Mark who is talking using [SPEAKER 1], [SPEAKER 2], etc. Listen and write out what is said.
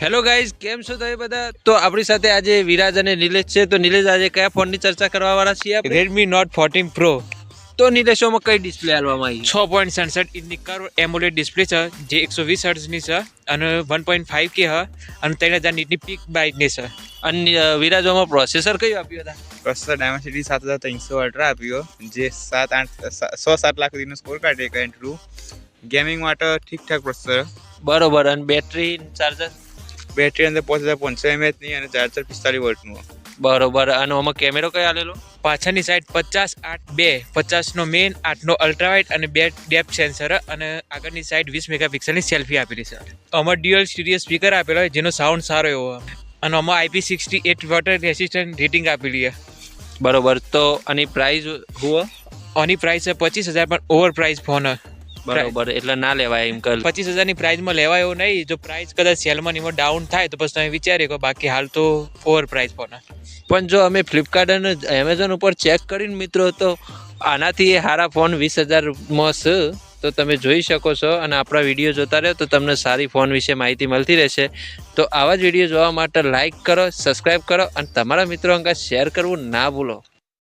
[SPEAKER 1] Hello guys, કેમ છો તમે બધા? તો આપણી સાથે આજે વિરાજ અને નિલેશ છે. તો નિલેશ, આજે કયા ફોનની ચર્ચા કરવા વાળા છીએ આપણે?
[SPEAKER 2] Redmi Note 14 Pro
[SPEAKER 1] તો નિલેશોમાં કઈ ડિસ્પ્લે આપવામાં આવી?
[SPEAKER 2] 6.67 ઇંચની કર્વ એમોલેડ ડિસ્પ્લે છે જે 120 હર્ટ્ઝની છે અને 1.5K છે અને 3000 નીટની પીક બ્રાઇટનેસ છે.
[SPEAKER 1] અને વિરાજોમાં પ્રોસેસર કયું આપ્યું હતા?
[SPEAKER 3] પ્રોસેસર ડાયમેન્સિટી 7300 અલ્ટ્રા આપ્યો જે 7 લાખ સુધીનો સ્કોર કાઢે એન્ટ્રુ ગેમિંગ માટે ઠીકઠાક પ્રોસેસર.
[SPEAKER 1] બરોબર. અને બેટરી ચાર્જર?
[SPEAKER 3] બેટરી અંદર 5500 mAhની અને ચાર્જર 45 વોટનું.
[SPEAKER 1] બરોબર. અને આમાં કેમેરો કયો આલેલો?
[SPEAKER 2] પાછળની સાઈડ 50-8-2 50નો મેઇન 8નો અલ્ટ્રા વાઇડ અને 2 ડેપ્થ સેન્સર અને આગળની સાઈડ 20 મેગાપિક્સલની સેલ્ફી આપેલી છે. આમાં ડ્યુઅલ સ્ટીરિયો સ્પીકર આપેલો હોય જેનો સાઉન્ડ સારો એવો અને આમાં IP68 વોટર રેસિસ્ટન્ટ રેટિંગ આપેલી છે.
[SPEAKER 1] બરોબર. તો આની પ્રાઇસ હુઆ?
[SPEAKER 2] આની પ્રાઇસ છે 25,000 પણ ઓવર પ્રાઇસ ફોન.
[SPEAKER 1] બરોબર, એટલે ના લેવાય એમ કર.
[SPEAKER 2] 25,000ની પ્રાઇસમાં લેવાય એવું નહીં. જો પ્રાઇસ કદાચ સેલમાં એમાં ડાઉન થાય તો પછી તમે વિચારી શકો, બાકી હાલ તો ઓવર પ્રાઇસ ફોન.
[SPEAKER 1] પણ જો અમે ફ્લિપકાર્ટ અને એમેઝોન ઉપર ચેક કરીને મિત્રો, તો આનાથી એ સારા ફોન 20,000માં છે. તો તમે જોઈ શકો છો અને આપણા વિડીયો જોતા રહો તો તમને સારી ફોન વિશે માહિતી મળતી રહેશે. તો આવા જ વિડીયો જોવા માટે લાઇક કરો, સબસ્ક્રાઈબ કરો અને તમારા મિત્રો અંગે શેર કરવું ના ભૂલો.